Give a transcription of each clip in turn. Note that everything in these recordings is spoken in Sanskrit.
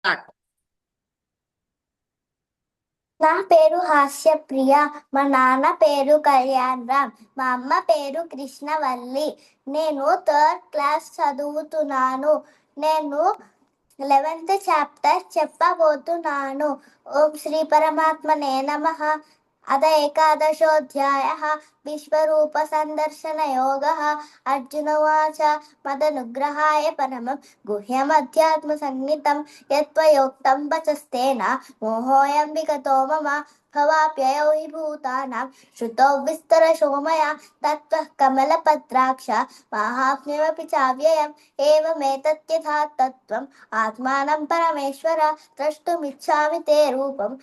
స్టార్ట్. నా పేరు హాస్యప్రియ. మా నాన్న పేరు కళ్యాణ్ రామ్. మా అమ్మ పేరు కృష్ణవల్లి. నేను థర్డ్ క్లాస్ చదువుతున్నాను. నేను 11th చాప్టర్ చెప్పబోతున్నాను. ఓం శ్రీ పరమాత్మనే నమః. అద ఏకాదశోऽధ్యాయः విశ్వరూప సందర్శన యోగः. అర్జున ఉవాచ మదనుగ్రహాయ పరమం గుహ్యమధ్యాత్మ సంహితం యత్త్వయోక్తం వచస్తేన మోహోऽयं విగతో మమ భవాప్యయౌ हि భూతానాం श्रुतौ विस्तरशो मया तत्त्वः कमलपत्राक्ष माहात्म्यमपि चाव्ययम् एवमेतत्यथा तत्त्वम् आत्मानं परमेश्वर द्रष्टुमिच्छामि ते रूपम्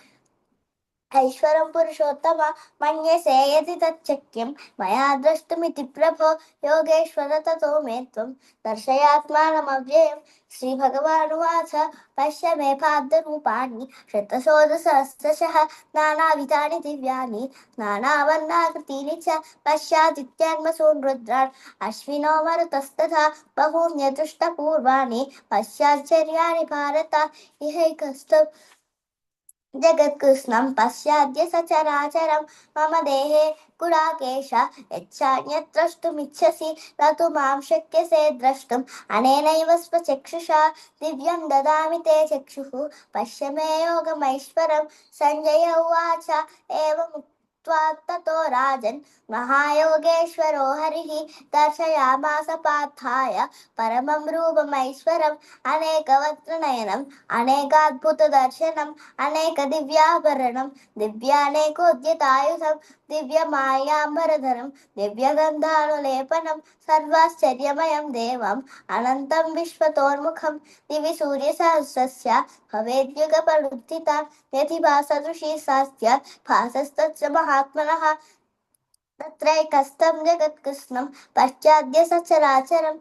ऐश्वरं पुरुषोत्तम मन्यसे यदि तच्चक्यं मया द्रष्टुमिति प्रभो योगेश्वर ततो मे त्वं दर्शयात्मानमव्ययम्. श्रीभगवानुवाच पश्य मे पादरूपाणि शतशोधसहस्रशः नानाविधानि दिव्यानि नानावर्णाकृतीनि च पश्यादित्यान्वसून् रुद्रान् अश्विनो मरुतस्तथा बहून्यदृष्टपूर्वाणि पश्याश्चर्याणि भारत इहैकस्तव जगत्कृष्णं पश्चाद्य सचराचरं मम देहे गुडाकेश यच्चान्यत् द्रष्टुमिच्छसि न तु मां शक्यसे द्रष्टुम् अनेनैव स्वचक्षुषा दिव्यं ददामि ते चक्षुः पश्य मे योगमैश्वरं. सञ्जय उवाच एवमुक्त्वा ततो राजन् महायोगेश्वरो हरिः दर्शयामास पार्थाय परमं रूपमैश्वरम् अनेकवक्त्रनयनम् अनेकाद्भुतदर्शनम् అనేక దివ్యాభరణం దివ్యానేకోద్యతాయుధం దివ్యమాల్యాంబరధరం దివ్యగంధానులేపనం సర్వాశ్చర్యమయం దేవం అనంతం విశ్వతోర్ముఖం దివి సూర్యసహస్రస్య భవేద్యుగపడుత్థిత యది భాసదృశీ సాస్త్య భాసస్తత్ర మహాత్మనః తత్రైకస్థం జగత్కృష్ణం పశ్చాద్య సచరాచరం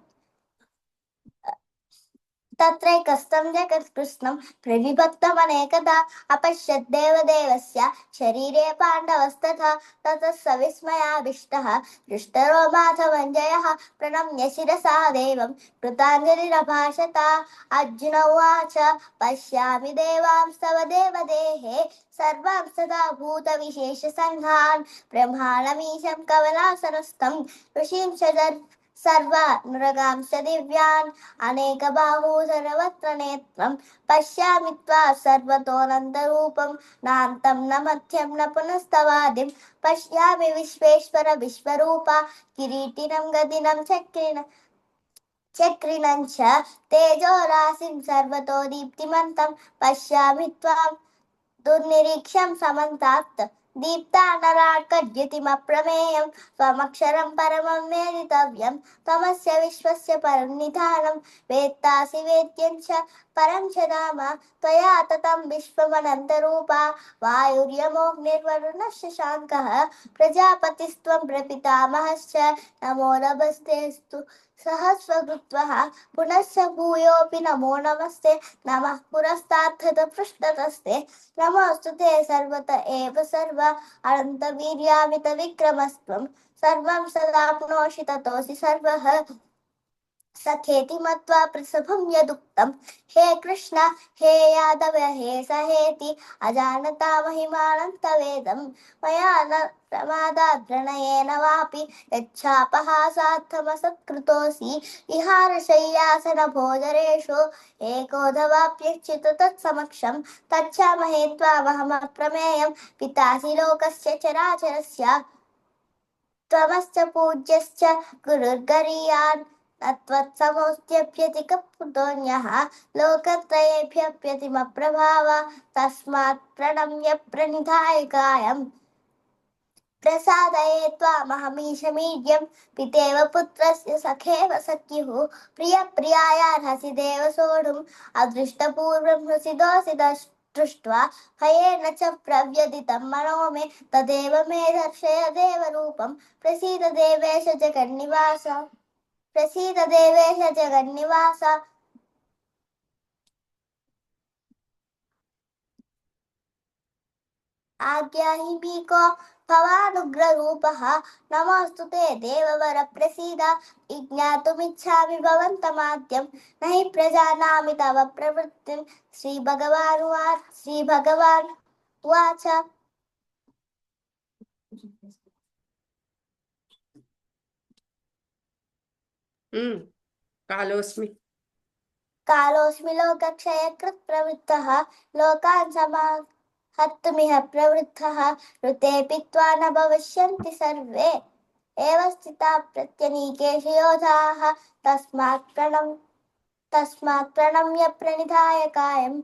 तत्रैकस्थं जगत्कृष्णं प्रविभक्तमनेकदा अपश्यद्देवदेवस्य शरीरे पाण्डवस्तथा ततः स विस्मयाविष्टः दृष्टरो माधवञ्जयः प्रणम्य शिरसा देवं कृताञ्जलिरभाषत. अर्जुन उवाच पश्यामि देवांस्तव देवदेहे सर्वां सदा भूतविशेषसङ्घान् ब्रह्माणमीशं कमलासनस्थं ऋषीं च सर्व नृगांश्च दिव्यान् अनेकबाहूधरवक्त्रनेत्रं पश्यामि त्वा सर्वतोऽनन्तरूपं नान्तं न मध्यं न पुनस्तवादिं पश्यामि विश्वेश्वर विश्वरूप किरीटिनं गदिनं चक्रिणं च तेजोराशिं सर्वतो दीप्तिमन्तं पश्यामि त्वां दुर्निरीक्ष्यं समन्तात् दीप्तानरार्कद्युतिमप्रमेयं त्वमक्षरं परमं वेदितव्यं त्वमस्य विश्वस्य परं निधानं वेत्तासि वेद्यं च परं च धाम त्वया ततं विश्वमनन्तरूपा वायुर्यमोऽग्निर्वरुणः शशाङ्कः प्रजापतिस्त्वं प्रपितामहश्च नमो नमस्तेऽस्तु सहस्रकृत्वः पुनश्च भूयोऽपि नमो नमस्ते नमः पुरस्तात् पृष्ठतस्ते नमोऽस्तु ते सर्वत एव सर्व अनन्तवीर्यामितविक्रमस्त्वं सर्वं सदाप्नोषि ततोऽसि सर्वः सखेति मत्वा प्रसभं यदुक्तं हे कृष्ण हे यादव हे सहेति अजानता महिमानन्तवेदं मया न प्रमादात् प्रणयेन वापि यच्छापहासार्थमसत्कृतोऽसि विहारशय्यासनभोजनेषु एकोऽथवाप्यच्युत तत्समक्षं तच्छामहे त्वामहमप्रमेयं पितासि लोकस्य चराचरस्य त्वमश्च पूज्यश्च गुरुर्गरीयान् न त्वत्समोऽस्त्यभ्यतिकपुतोऽन्यः लोकत्रयेभ्यप्यतिमप्रभाव तस्मात् प्रणम्य प्रणिधाय कायम् प्रसादये त्वामहमीशमीड्यं पितेव पुत्रस्य सखेव सख्युः प्रियप्रियायार्हसि देव सोढुम् अदृष्टपूर्वं हृषिदोऽसि दृष्ट्वा भयेन च प्रव्यदितं मनो मे तदेव मे दर्शय देवरूपं प्रसीद देवेश जगन्निवास प्रसीद देवेश जगन्निवास आज्ञाहि मी को भवानुग्ररूपः नमोऽस्तु ते देववर प्रसीद विज्ञातुमिच्छामि भवन्तमाद्यं न हि प्रजानामि तव प्रवृत्तिं श्रीभगवान् उवाच कालोऽस्मि लोकक्षयकृत् प्रवृत्तः लोकान् समाहर्तुमिह प्रवृत्तः ऋते पीत्वा न भविष्यन्ति सर्वे एव स्थिता प्रत्यनीकेषु योधाः तस्मात् प्रणम्य प्रणिधाय कायम्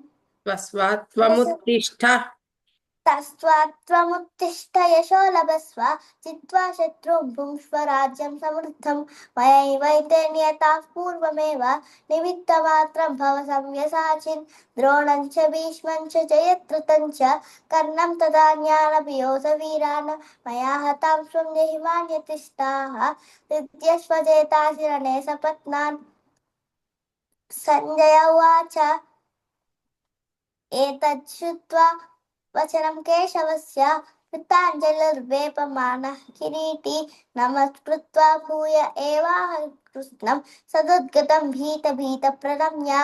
तस्त्वात्त्वमुत्तिष्ठ यशो लभस्व जित्वा शत्रुं भुङ्क्ष्व राज्यं समृद्धं मयैवैते नियताः पूर्वमेव निमित्तमात्रं भव संव्यसाचिन् द्रोणं च भीष्मं च जयद्रथं च कर्णं तदा ज्ञानपि योधवीरान् मया हतां स्वं जहिमान्यतिष्ठाः हृद्यश्वजेतासि रणे सपत्नान् सञ्जय उवाच एतच्छ्रुत्वा वचनं केशवस्य कृताञ्जलिर्वेपमानः किरीटी नमस्कृत्वा भूय एवाह कृष्णं सदुद्गतं भीतभीतप्रणम्य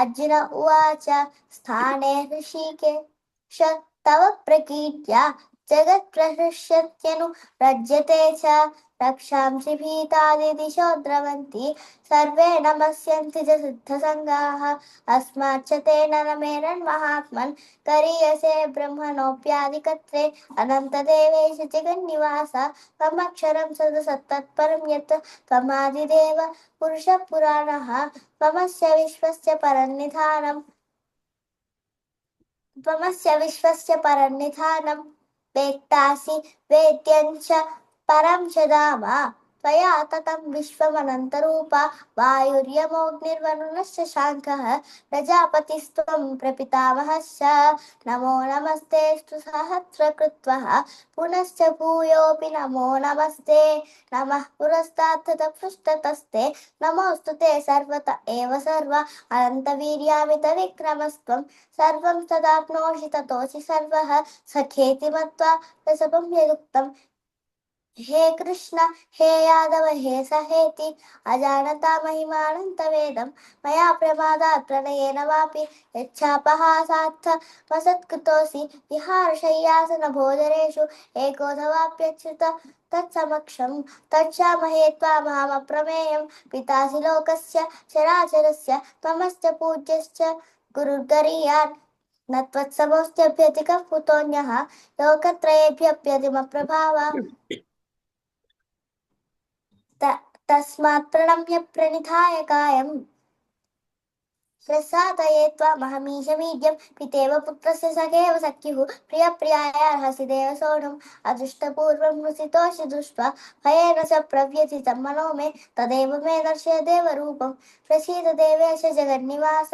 अर्जुन उवाच स्थाने ऋषिकेश तव प्रकीर्त्या जगत्प्रहृष्यत्यनुरज्यते च रक्षांसि भीतादिदिशो द्रवन्ति सर्वे नमस्यन्ति च सिद्धसङ्गाः अस्माच्च तेन न मेरन्महात्मन् करीयसे ब्रह्मणोऽप्यादिकत्वे अनन्तदेवेश जगन्निवास त्वमक्षरं सदसत्तत्परं यत् त्वमादिदेव पुरुषः पुराणः त्वमस्य विश्वस्य परन्निधानं वेत्तासि वेद्यं च परं च धाम त्वया ततं विश्वमनन्तरूप वायुर्यमोऽग्निर्वरुणश्च शाङ्खः प्रजापतिस्त्वं प्रपितामहश्च नमो नमस्तेऽस्तु सहस्रकृत्वः पुनश्च भूयोऽपि नमो नमस्ते नमः पुरस्तात् ततः पृष्ठतस्ते नमोऽस्तु ते सर्वत एव सर्व अनन्तवीर्यामितविक्रमस्त्वं सर्वं तदाप्नोषि ततोऽसि सर्वः सखेति मत्वा प्रसभं यदुक्तम् हे कृष्ण हे यादव हे सहेति अजानता महिमानन्तवेदं मया प्रमादात् प्रणयेन वापि यच्छापहासात्थ वसत्कृतोऽसि विहारशय्यासनभोजनेषु एकोऽथवाप्यच्युत तत्समक्षं तच्छामहे त्वामहमप्रमेयं पितासि लोकस्य चराचरस्य त्वमस्य पूज्यश्च गुरुर्गरीयान् न त्वत्समोऽस्त्यभ्यधिकः कुतोऽन्यः लोकत्रयेभ्यप्यतिमप्रभाव तस्मात् प्रणम्य प्रणिधाय कायम् प्रसादये त्वामहमीशमीड्यं पितेव पुत्रस्य सखेव सख्युः प्रियप्रियायार्हसि देव सोढुम् अदृष्टपूर्वं हृषितोषि दृष्ट्वा भयेन च प्रव्यथितं मनो मे तदेव मे दर्शय देवरूपं प्रसीद देवेश जगन्निवास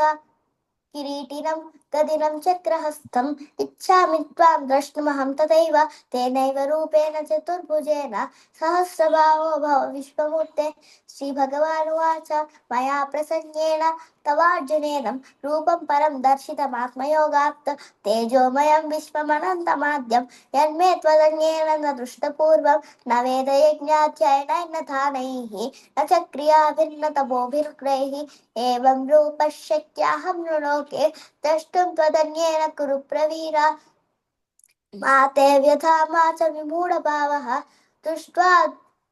किरीटिनं गदिनं चक्रहस्तम् इच्छामि त्वां द्रष्टुमहं तथैव तेनैव रूपेण चतुर्भुजेन सहस्रबाहो भव विश्वमूर्ते श्रीभगवानुवाच मया प्रसन्नेन तवार्जुनेदं रूपं परं दर्शितमात्मयोगात् तेजोमयं विश्वमनन्तमाद्यं यन्मे त्वदन्येन न दृष्टपूर्वं न वेदयज्ञाध्ययनैर्न दानैः न च क्रियाभिर्न एवं रूपः शक्याहं नृलोके द्रष्टुं त्वदन्येन कुरु प्रवीरा मा ते व्यथा मा च विमूढभावः दृष्ट्वा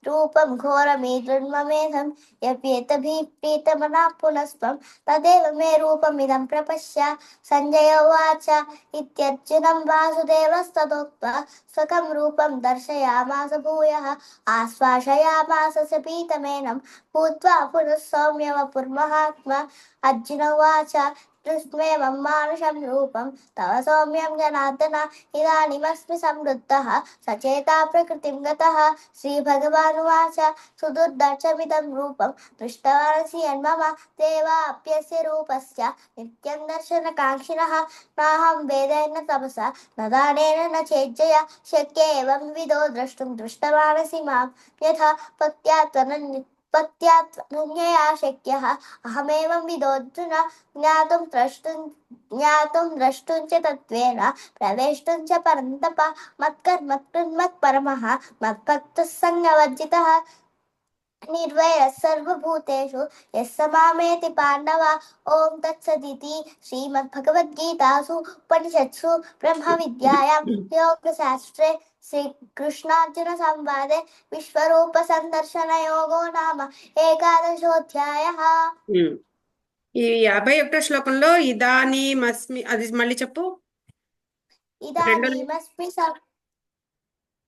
रूपं घोरमीदृन्ममेधं यप्येतभिः प्रीतमनाः पुनस्त्वं तदेव मे रूपमिदं प्रपश्य सञ्जय उवाच इत्यर्जुनं वासुदेवस्ततोक्त्वा स्वकं रूपं दर्शयामास भूयः आश्वासयामास च पीतमेनं भूत्वा पुनः सौम्य वपुर्महात्मा अर्जुन उवाच दृष्ट्वेमं मानुषं रूपं तव सौम्यं जनार्दन इदानीमस्मि संवृत्तः सचेता प्रकृतिं गतः श्रीभगवानुवाच सुदुर्दर्शमिदं रूपं दृष्टवानसि यन्मम देवाप्यस्य रूपस्य नित्यं दर्शनकाङ्क्षिणः नाहं वेदेन तपसा न दानेन न चेज्जया शक्य एवं विदो द्रष्टुं दृष्टवानसि मां यथा भक्त्या భక్త్యా త్వనన్యయా శక్యః అహమేవం విదోऽర్జున జ్ఞాతుం ద్రష్టుం చ తత్వేన ప్రవేष्टुं च परन्तप మత్కర్మత్పరమః మద్భక్తः సంగవర్జితः నిర్వైరः సర్వభూతేషు యస్స మామేతి పాండవ. ఓం తత్సదితి శ్రీమద్భగవద్గీతాసు ఉపనిషత్సు బ్రహ్మ విద్యాయాం యోగశాస్త్రే శ్రీకృష్ణార్జున సంవాదే విశ్వరూప సందర్శన యోగో నామ ఏకాదశోధ్యాయః. ఈ 51వ శ్లోకంలో ఇదానీమస్మి, అది మళ్ళీ చెప్పు.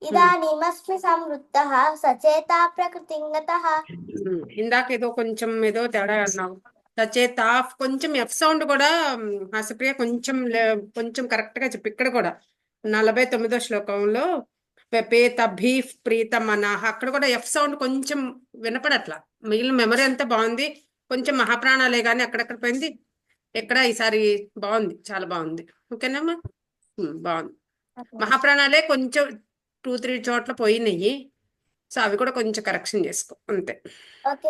ఇదానీమస్మి సంవృత్తః సచేతా ప్రకృతిం గతః. ఇందాక ఏదో తేడా అన్నావు. సచేత కొంచెం ఎఫ్ సౌండ్ కూడా హసప్రియ కొంచెం కరెక్ట్ గా చెప్పు. ఇక్కడ కూడా 49వ శ్లోకంలో పేతభీ ప్రీత మనః, అక్కడ కూడా ఎఫ్ సౌండ్ కొంచెం వినపడట్లా. మిగిలిన మెమరీ అంతా బాగుంది, కొంచెం మహాప్రాణాలే కానీ అక్కడక్కడ పోయింది. ఎక్కడ ఈసారి బాగుంది, చాలా బాగుంది. ఓకేనమ్మా, బాగుంది. మహాప్రాణాలే కొంచెం 2-3 చోట్ల పోయినాయి. సో అవి కూడా కొంచెం కరెక్షన్ చేసుకో అంతే. ఓకే.